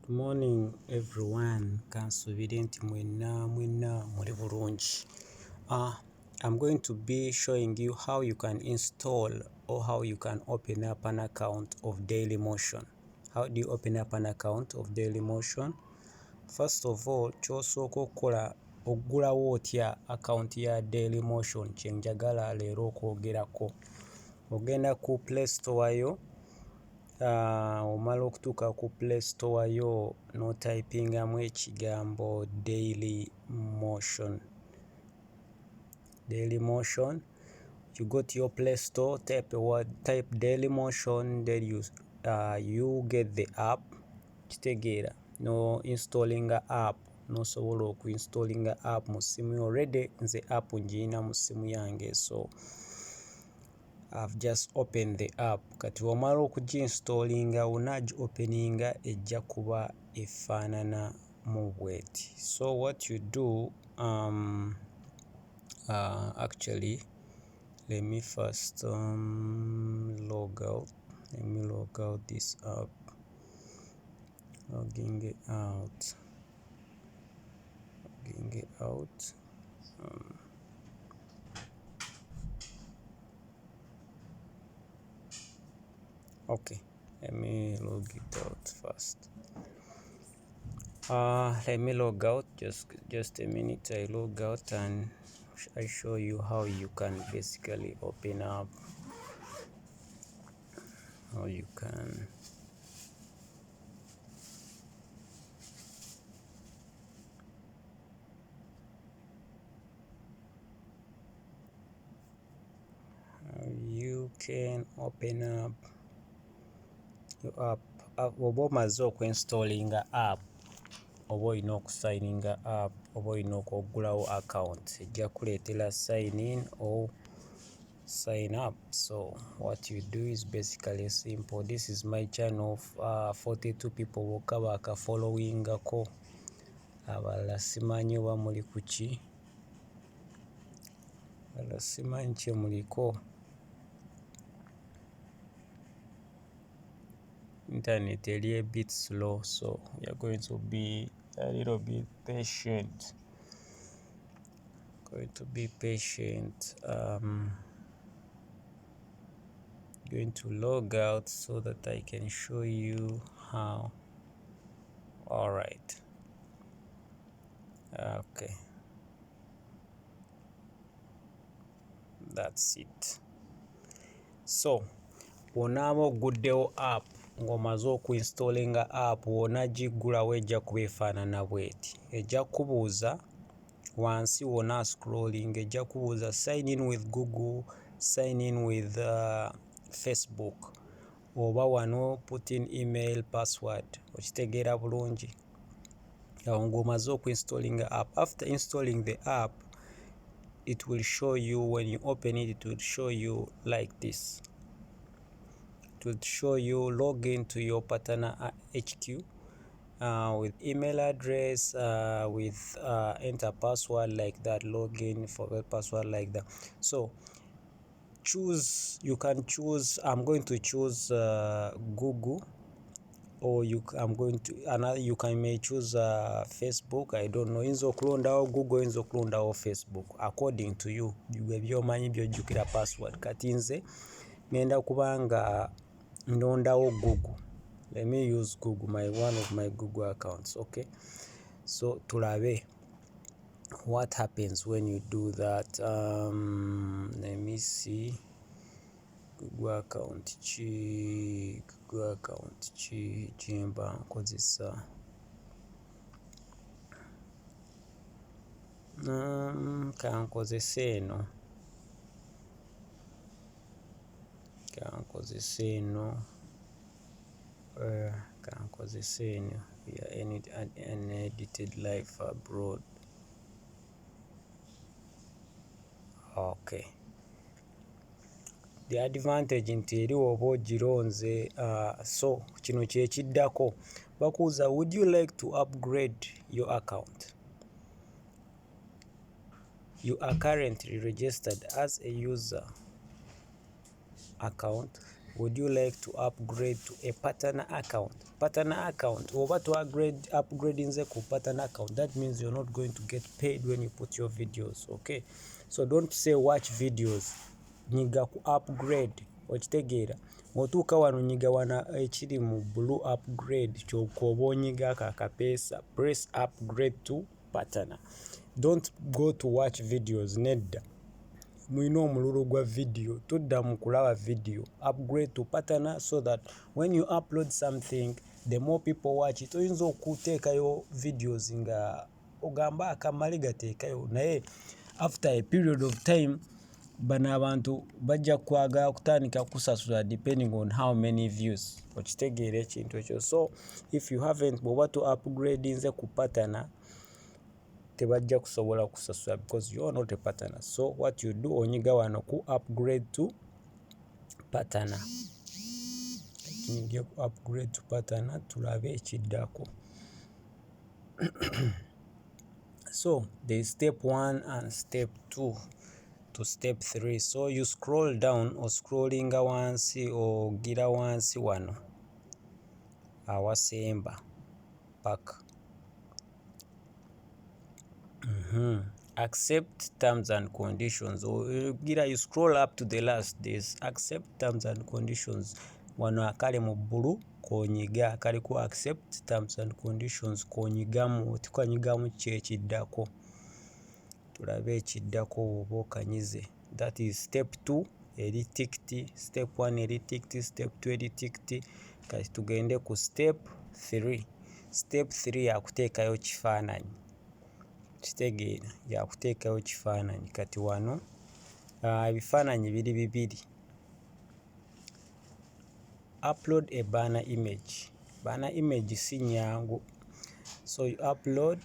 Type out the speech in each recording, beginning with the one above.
Good morning everyone. Kansubire nti mwenna muli bulungi. I'm going to be showing you how you can install or how you can open up an account of Dailymotion. How do you open up an account of Dailymotion? First of all, kyosooka okukola oggulawo otya account ya Dailymotion kye njagala leero okwogerako. Ogenda ku Play Store yo. Omala okutuuka ku Play Store yo n'otypingamu ekigambo Dailymotion. You go to your Play Store, type Dailymotion, then you get the app. Kitegeera no installing app nosobola okuinstalling app mu simu. Already nze app njina mu simu yange, so I've just opened the app. Kati wamala okuginstallinga unagi openinga ejja kuba efaanana mu bweti. So what you do, actually let me first log out. Let me log out this app. Logging out. Okay, let me log it out first. Let me log out. Just a minute. I log out and I show you how you can basically open up. How you can open up your app. Oba omaze okuinstallinga app, oba olina okusigninga app, oba olina okuggulawo account, ejja kuleetera sign in or sign up. So what you do is basically simple. This is my channel. 42 people bokka bakafollowingako, abalala simanyi oba muli ku ki, abalala simanyi kye muliko. Internet eri a bit slow, so we are going to be a little bit patient. Going to log out so that I can show you how. All right. Okay. That's it. So bw'onaaba oguddewo app ng'omaze okuinstallinga app, w'onagiggulawo ejja kuba efaanana bw'eti. Ejja kubuuza wansi wonna scrolling, ejja kubuuza sign in with Google, sign in with Facebook, oba wano put in email password. Okitegeera bulungi. Awo ng'omaze okuinstallinga app. After installing the app, it will show you, when you open it, it will show you like this. It will show you log into your partner HQ with email address, with enter password like that, login, forget password like that. So you can choose. I'm going to choose Google, or you may choose Facebook. I don't know. Inzo okulondawo Google, inzo okulondawo Facebook, according to you. By'omanyi by'ojjukira password. Kati nze ngenda kubanga ndondawo Google. Let me use Google, one of my Google accounts. Okay, so tulabe what happens when you do that. Let me see. Google account kimba nkozesa. Kankozesa eno. Yeah, unedited life abroad. Okay. The advantage nti eri oba ogironze, so kino kye kiddako. Bakuuza, would you like to upgrade your account? You are currently registered as a user account. would you like to upgrade to a partner account? Partner account, oba to upgrading ku partner account, that means you're not going to get paid when you put your videos. Okay, so don't say watch videos, nyiga ku upgrade. Okitegeera ng'otuuka wano nyiga wana ekiri mu blue upgrade, ky'okoba onyiga akapeesa, press upgrade to partner. Don't go to watch videos, nedda. Mulina omululu gwa video, tudda mu kulaba video. Upgrade to partner so that when you upload something, the more people watch it. Oyinza okuteekayo videos nga ogamba akamali gateekayo, naye after a period of time bano abantu bajja kwagala kutandika kusasula depending on how many views. Okitegeera ekintu ekyo. So if you haven't, bw'oba to upgradinze ku partner, tebajja kusobola kusasula because you are not a partner. So what you do, onyiga wano ku upgrade to partner. Kinyiga ku upgrade to partner, tulabe ekiddako. So there is step 1 and step 2 to step 3. So you scroll down, or scrollinga wansi ogira wansi wano awasemba paka. Accept terms and conditions, or you scroll up to the last. There's accept terms and conditions. Wano akali mu bulu konyiga, akali ku accept terms and conditions konyigamu. Tikanyigamu kyekiddako, tulabe ekiddako oba okanyize. That is step 2 eri ticked, step 1 eri ticked, step 2 eri ticked. Kati tugende ku step 3. Step 3 yakuteekayo kifaananyi. Kitegeera, yakuteekayo kifaananyi. Kati wano ebifaananyi biri bibiri. Upload a banner image. Banner image si nyangu, so you upload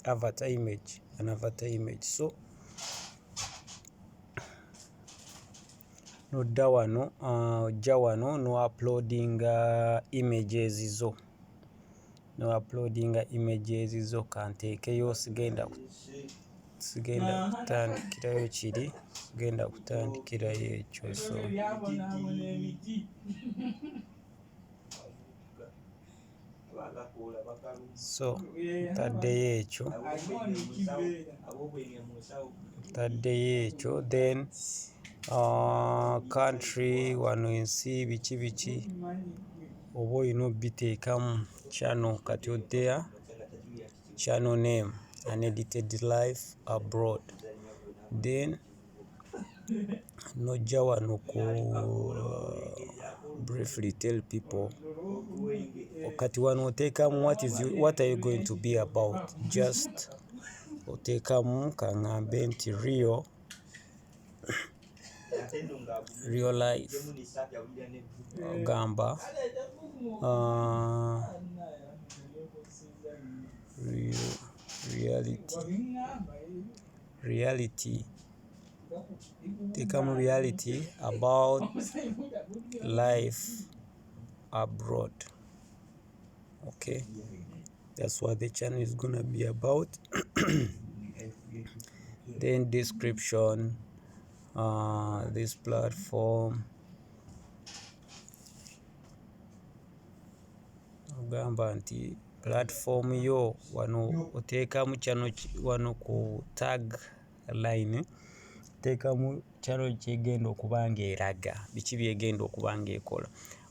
avatar image, an avatar image. So nodda wano, ojja wano no uploading images zo. No uploading images zo. Kanteekeyo, sigenda kutandikirayo kiri, sigenda kutandikirayo ekyo. So taddeyo ekyo, then country, wano ensi, biki oba olina obiteekamu. Channel, kati oddeya channel name, unedited life abroad. Then nojja wano ku briefly tell people. Kati wano oteekamu what are you going to be about. Just oteekamu kaŋŋambe nti real life. Ogamba reality. Teekamu reality about life abroad. Okay, that's what the channel is gonna be about. Then description, this platform, ogamba nti platform yo wano oteekamu channel wano ku tag line, oteekamu channel kyegenda okuba ng'eraga, biki byegenda okuba ng'ekola.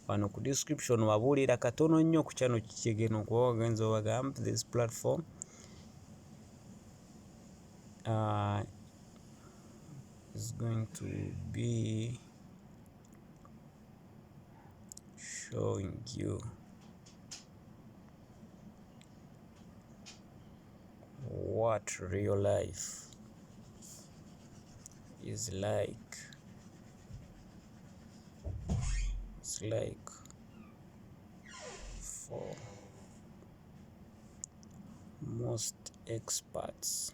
Wano ku description wabuulira katono nnyo ku channel kyegenda okuba wagenza obagamba this platform is going to be showing you what real life is like. It's like for most experts.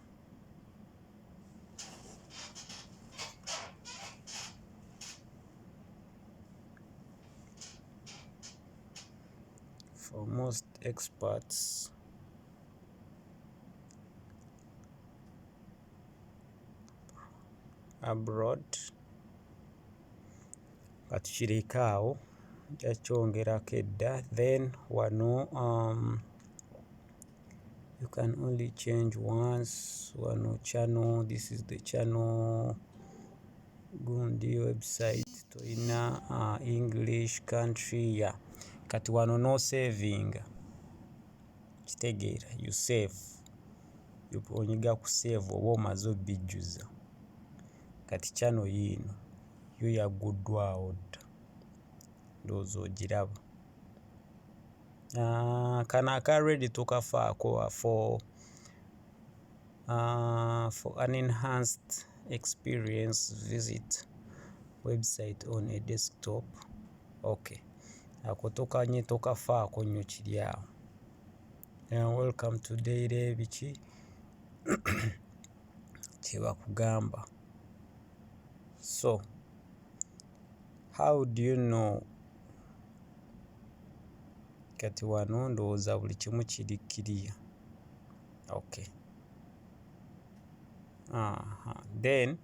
For most experts abroad, katukireke awo jakyongerako edda. Then wano you can only change once. Wano channel, this is the channel. Gundi website toyina English country ya kati wano no saving kitegeera you save onyiga ku save oba omaze obijjuza kati channel yiino yo yaguddwawo dda ndowooza ogiraba. Kano aka ready tokafaako for an enhanced experience visit website on a desktop. Okay, ako tokafaako nnyo kiri awo. Welcome to daily biki kyebakugamba. So how do you know? Kati wano ndowooza buli kimu kiri clear. Okay. Then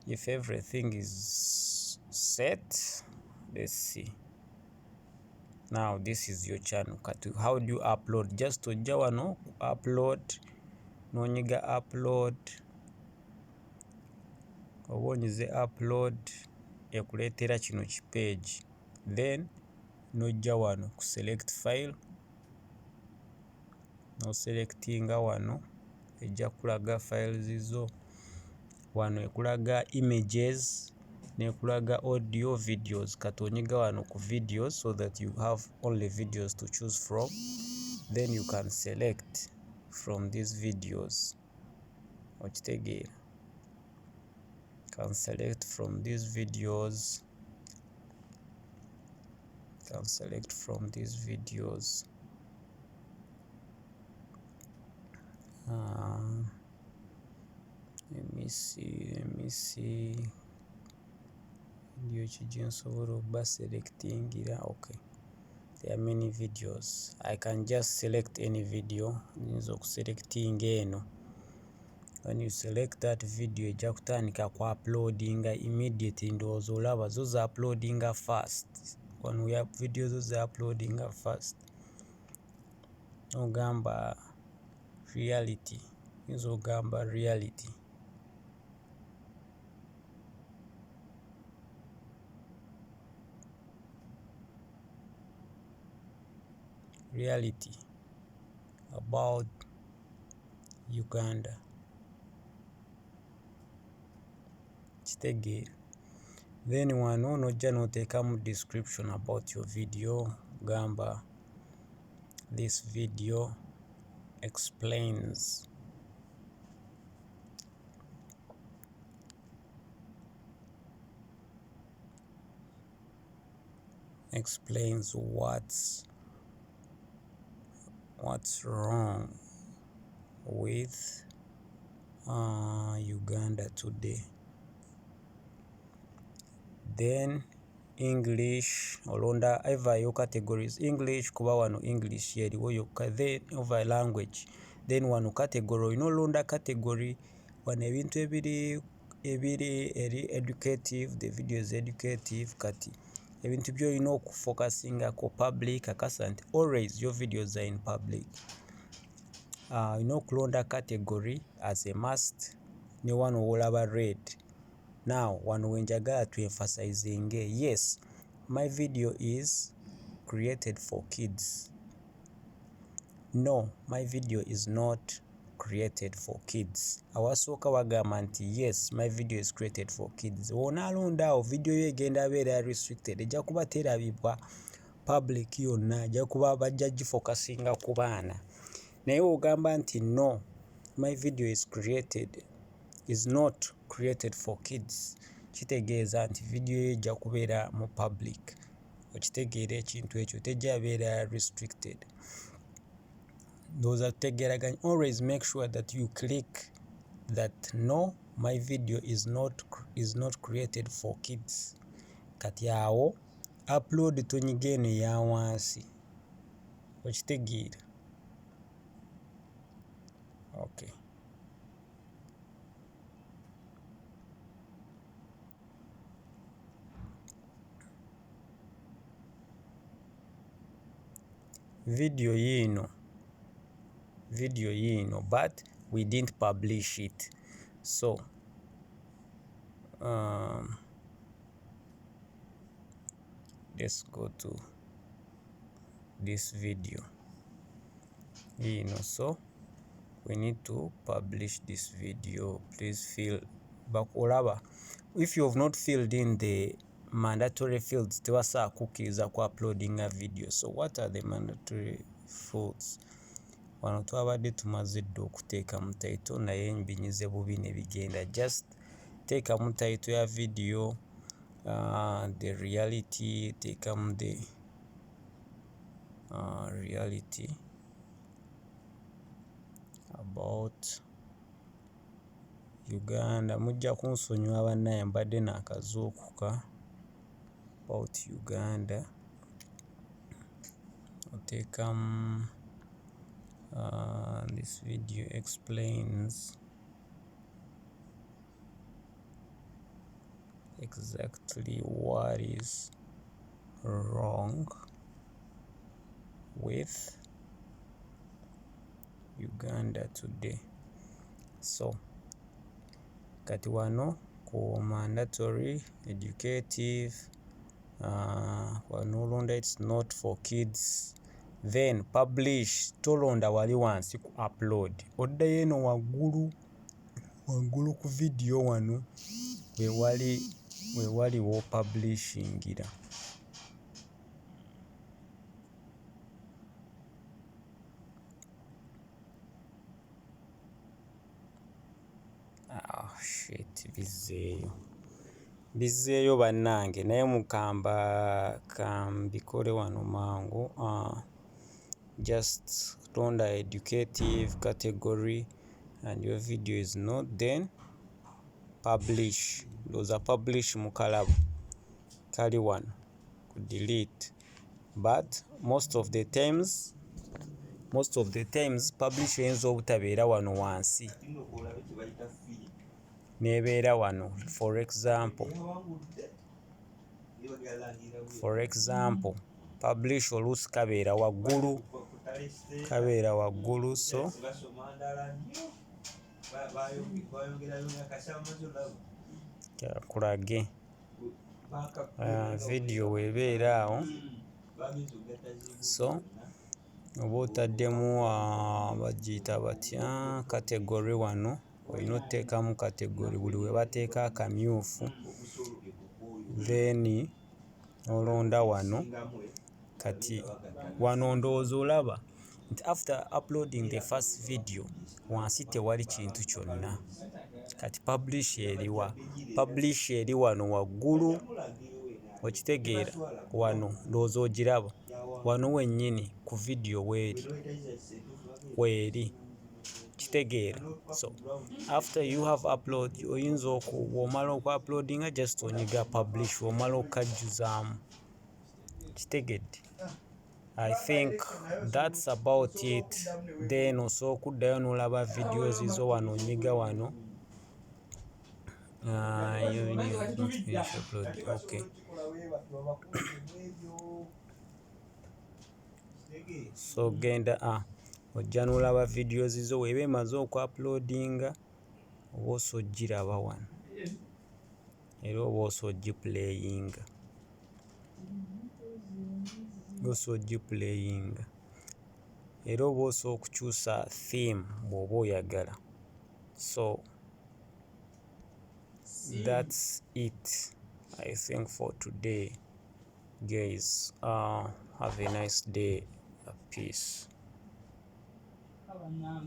if everything is set, let's see. Now this is your channel. Kati how do you upload? Just ojja wano upload, nonyiga upload, oba onyize upload ekuleetera kino ki page. Then nojja wano ku select file, no selectinga wano ejja kulaga files zo. Wano ekulaga images nekulaga audio videos. Kati onyiga wano ku videos so that you have only videos to choose from. Then you can select from these videos. Okitegeera, can select from these videos. Can select from these videos. Let me see. Ndio kijinsobola okuba selectingira. Okay, there are many videos. I can just select any video. Nyinza okuselectinga eno. When you select that video ejja kutandika ku uploadinga immediately. Ndowooza olaba zo za uploadinga fast. When we have videos zo za uploadinga fast. Ogamba reality. Nyinza ogamba reality. Reality about Uganda. Kitegeera. Then wano nojja noteekamu description about your video. Gamba this video explains what's wrong with Uganda today. Then English olonda either your categories English kuba wano English yeriwo yokka. Then over language, then wano category olonda category wano ebintu ebiri eri educative, the video is educative. Kati ebintu byolina okufocusinga ku public akasa nti always your videos are in public. Okulonda category as a must. Ne wano wolaba red. Now wano wenjagala to emphasizing, yes, my video is created for kids. No, my video is not created for kids. Awasooka wagamba nti yes, my video is created for kids. Wonaalondaawo video yo egenda beera restricted. Ejja kuba terabibwa public yonna, ejja kuba bajja gifocusinga ku baana. Naye ogamba nti no, my video is not created for kids. Kitegeeza nti video yo ejja kubeera mu public. Okitegeera ekintu ekyo tejja beera restricted. Those are tegeraganya. Always make sure that you click that no, my video is not created for kids. Kati awo upload tonyiga eno eya wansi. Okitegeera. Okay. video yino, but we didn't publish it. So let's go to this video so we need to publish this video. Please fill bakulaba. If you have not filled in the mandatory fields, tewasa kukkiriza ku uploading a video. So what are the mandatory fields? Wano twabadde tumaze dda okuteekamu title naye mbinyize bubi ne bigenda. Just teekamu title ya video, the reality, teekamu the reality about Uganda. Mujja kunsonyiwa bannaye mbadde naakazuukuka. About Uganda. Oteekamu this video explains exactly what is wrong with Uganda today. So kati wano ku mandatory educative wano olonda it's not for kids, then publish tolonda wali wansi ku upload, oddayo eno waggulu ku video wano we wali wo publishingira. Bizzeeyo bannange, naye mukamba kambikole wano mangu. Just tonda educative category and your video is not, then publish. Those are publish mukalabu kali wano ku delete, but most of the times publish eyinza obutabeera wano wansi, nebeera wano. For example publish oluusi kabeera waggulu, so kulage video webeera awo. So oba otaddemu bagiyita batya category wano, olina oteekamu category buli we bateeka akamyufu, then olonda wano. Kati wano ndowooza olaba nti after uploading the first video wansi tewali kintu kyonna. Kati publish eri wano waggulu, okitegeera. Wano ndowooza ogiraba, wano wennyini ku video weeri, kitegeera. So after you have upload, oyinza womala oku uploadinga just onyiga publish, womala okukajjuzaamu, kitegedde. I think that's about it. Then osooka kuddayo n'olaba videos zo wano, onyiga wano. Okay. So genda ojja n'olaba videos zo weba emaze oku uploadinga, oba osa ogiraba wano era oba osa ogiplayinga. Era oba osa okukyusa theme bw'oba oyagala. So that's it, I think, for today, guys. Have a nice day. Peace.